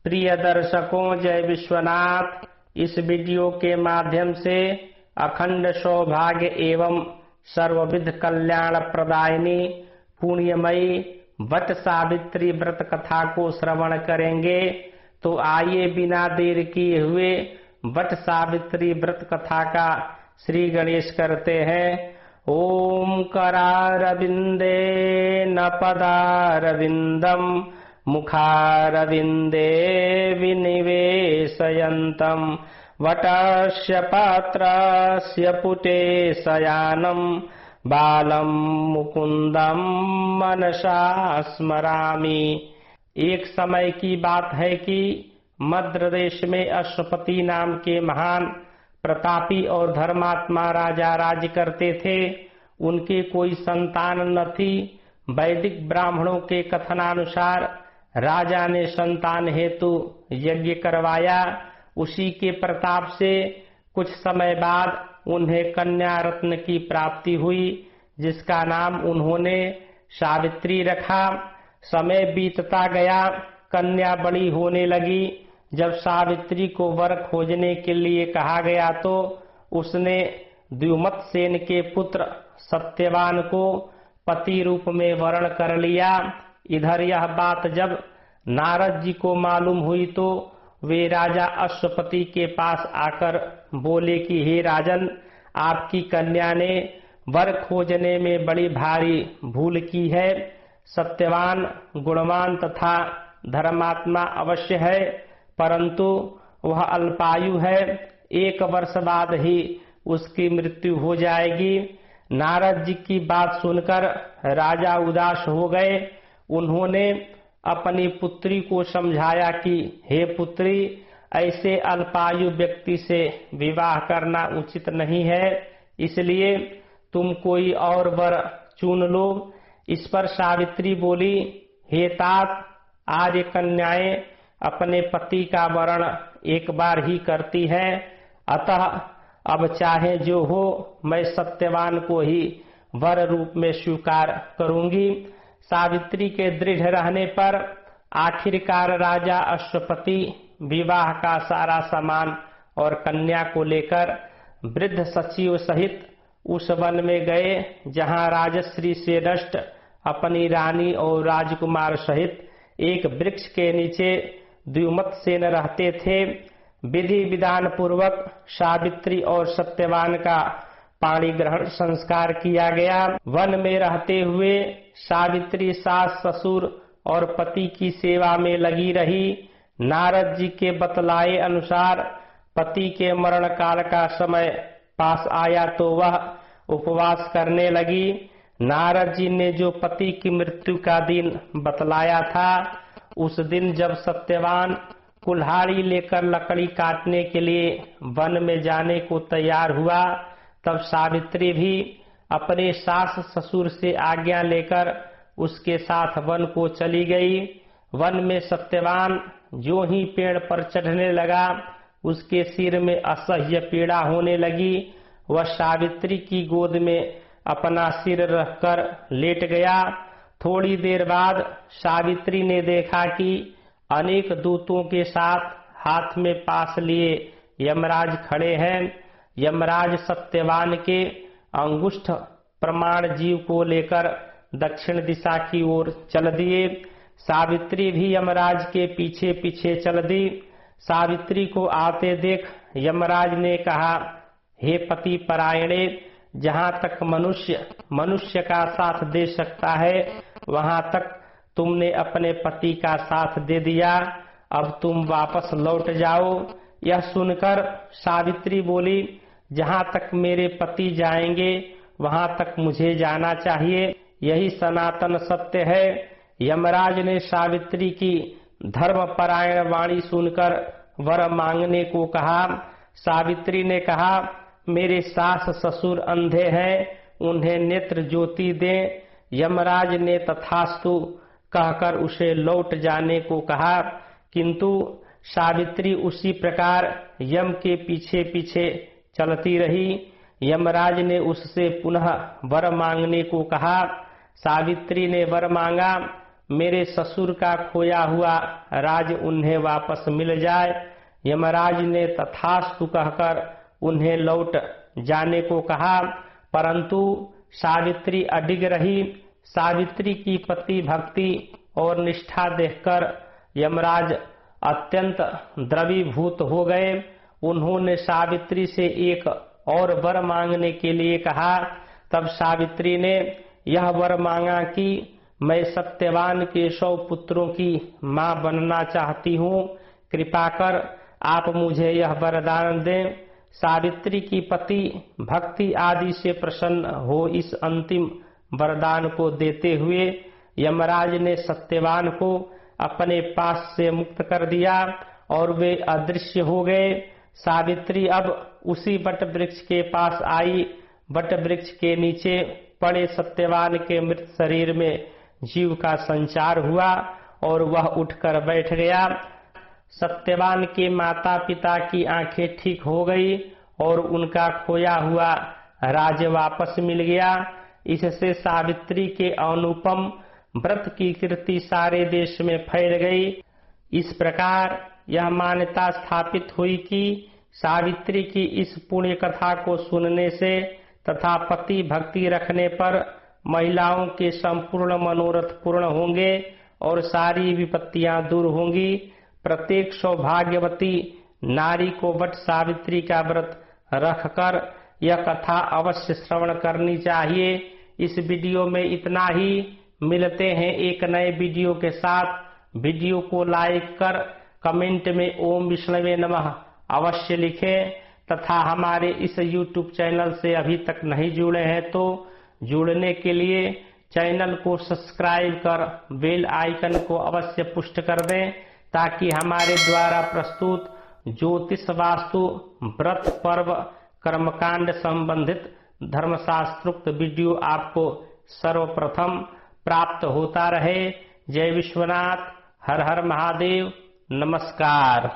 प्रिय दर्शकों, जय विश्वनाथ। इस वीडियो के माध्यम से अखंड सौभाग्य एवं सर्वविध कल्याण प्रदायिनी पुण्यमयी वट सावित्री व्रत कथा को श्रवण करेंगे। तो आइए बिना देर किए हुए वट सावित्री व्रत कथा का श्री गणेश करते हैं। ओम करारविंदे न पदारविंदम मुखारविंदे विनिवेशयन्तम् वटस्य पात्रस्य पुटे शयानं बालं मुकुंदम मनसा स्मरामि। एक समय की बात है कि मद्र देश में अश्वपति नाम के महान प्रतापी और धर्मात्मा राजा राज करते थे। उनके कोई संतान न थी। वैदिक ब्राह्मणों के कथनानुसार राजा ने संतान हेतु यज्ञ करवाया। उसी के प्रताप से कुछ समय बाद उन्हें कन्या रत्न की प्राप्ति हुई, जिसका नाम उन्होंने सावित्री रखा। समय बीतता गया, कन्या बड़ी होने लगी। जब सावित्री को वर खोजने के लिए कहा गया तो उसने द्युमत्सेन के पुत्र सत्यवान को पति रूप में वरण कर लिया। इधर यह बात जब नारद जी को मालूम हुई तो वे राजा अश्वपति के पास आकर बोले कि हे राजन, आपकी कन्या ने वर खोजने में बड़ी भारी भूल की है। सत्यवान गुणवान तथा धर्मात्मा अवश्य है, परंतु वह अल्पायु है। 1 वर्ष बाद ही उसकी मृत्यु हो जाएगी। नारद जी की बात सुनकर राजा उदास हो गए। उन्होंने अपनी पुत्री को समझाया कि हे पुत्री, ऐसे अल्पायु व्यक्ति से विवाह करना उचित नहीं है, इसलिए तुम कोई और वर चुन लो। इस पर सावित्री बोली, हे तात, आर्य कन्याएं अपने पति का वरण एक बार ही करती हैं, अतः अब चाहे जो हो, मैं सत्यवान को ही वर रूप में स्वीकार करूंगी। सावित्री के दृढ़ रहने पर आखिरकार राजा अश्वपति विवाह का सारा सामान और कन्या को लेकर वृद्ध सचिव सहित उस वन में गए जहां राजश्री से नष्ट अपनी रानी और राजकुमार सहित एक वृक्ष के नीचे द्युमत्सेन रहते थे। विधि विधान पूर्वक सावित्री और सत्यवान का पाणी ग्रहण संस्कार किया गया। वन में रहते हुए सावित्री सास ससुर और पति की सेवा में लगी रही। नारद जी के बतलाए अनुसार पति के मरण काल का समय पास आया तो वह उपवास करने लगी। नारद जी ने जो पति की मृत्यु का दिन बतलाया था, उस दिन जब सत्यवान कुल्हाड़ी लेकर लकड़ी काटने के लिए वन में जाने को तैयार हुआ, तब सावित्री भी अपने सास ससुर से आज्ञा लेकर उसके साथ वन को चली गई। वन में सत्यवान जो ही पेड़ पर चढ़ने लगा, उसके सिर में असह्य पीड़ा होने लगी। वह सावित्री की गोद में अपना सिर रखकर लेट गया। थोड़ी देर बाद सावित्री ने देखा कि अनेक दूतों के साथ हाथ में पास लिए यमराज खड़े हैं। यमराज सत्यवान के अंगुष्ठ प्रमाण जीव को लेकर दक्षिण दिशा की ओर चल दिए। सावित्री भी यमराज के पीछे पीछे चल दी। सावित्री को आते देख यमराज ने कहा, हे पति परायणे, जहाँ तक मनुष्य का साथ दे सकता है, वहाँ तक तुमने अपने पति का साथ दे दिया। अब तुम वापस लौट जाओ। यह सुनकर सावित्री बोली, जहाँ तक मेरे पति जाएंगे वहाँ तक मुझे जाना चाहिए, यही सनातन सत्य है। यमराज ने सावित्री की धर्मपरायण वाणी सुनकर वर मांगने को कहा। सावित्री ने कहा, मेरे सास ससुर अंधे हैं, उन्हें नेत्र ज्योति दें। यमराज ने तथास्तु कहकर उसे लौट जाने को कहा, किंतु सावित्री उसी प्रकार यम के पीछे पीछे चलती रही। यमराज ने उससे पुनः वर मांगने को कहा। सावित्री ने वर मांगा। मेरे ससुर का खोया हुआ राज उन्हें वापस मिल जाए। यमराज ने तथास्तु कहकर उन्हें लौट जाने को कहा, परंतु सावित्री अडिग रही। सावित्री की पति भक्ति और निष्ठा देखकर यमराज अत्यंत द्रवीभूत हो गए। उन्होंने सावित्री से एक और वर मांगने के लिए कहा। तब सावित्री ने यह वर मांगा कि मैं सत्यवान के 100 पुत्रों की मां बनना चाहती हूँ, कृपा कर आप मुझे यह वरदान दें। सावित्री की पति भक्ति आदि से प्रसन्न हो इस अंतिम वरदान को देते हुए यमराज ने सत्यवान को अपने पास से मुक्त कर दिया और वे अदृश्य हो गए। सावित्री अब उसी वट वृक्ष के पास आई। वट वृक्ष के नीचे पड़े सत्यवान के मृत शरीर में जीव का संचार हुआ और वह उठकर बैठ गया। सत्यवान के माता पिता की आंखें ठीक हो गई और उनका खोया हुआ राज वापस मिल गया। इससे सावित्री के अनुपम व्रत की कीर्ति सारे देश में फैल गई। इस प्रकार यह मान्यता स्थापित हुई कि सावित्री की इस पुण्य कथा को सुनने से तथा पति भक्ति रखने पर महिलाओं के संपूर्ण मनोरथ पूर्ण होंगे और सारी विपत्तियां दूर होंगी। प्रत्येक सौभाग्यवती नारी को वट सावित्री का व्रत रखकर यह कथा अवश्य श्रवण करनी चाहिए। इस वीडियो में इतना ही। मिलते हैं एक नए वीडियो के साथ। वीडियो को लाइक कर कमेंट में ओम विष्णवे नमः अवश्य लिखें तथा हमारे इस YouTube चैनल से अभी तक नहीं जुड़े हैं तो जुड़ने के लिए चैनल को सब्सक्राइब कर बेल आइकन को अवश्य पुष्ट कर दें ताकि हमारे द्वारा प्रस्तुत ज्योतिष वास्तु व्रत पर्व कर्मकांड संबंधित धर्मशास्त्रोक्त वीडियो आपको सर्वप्रथम प्राप्त होता रहे। जय विश्वनाथ, हर हर महादेव, नमस्कार।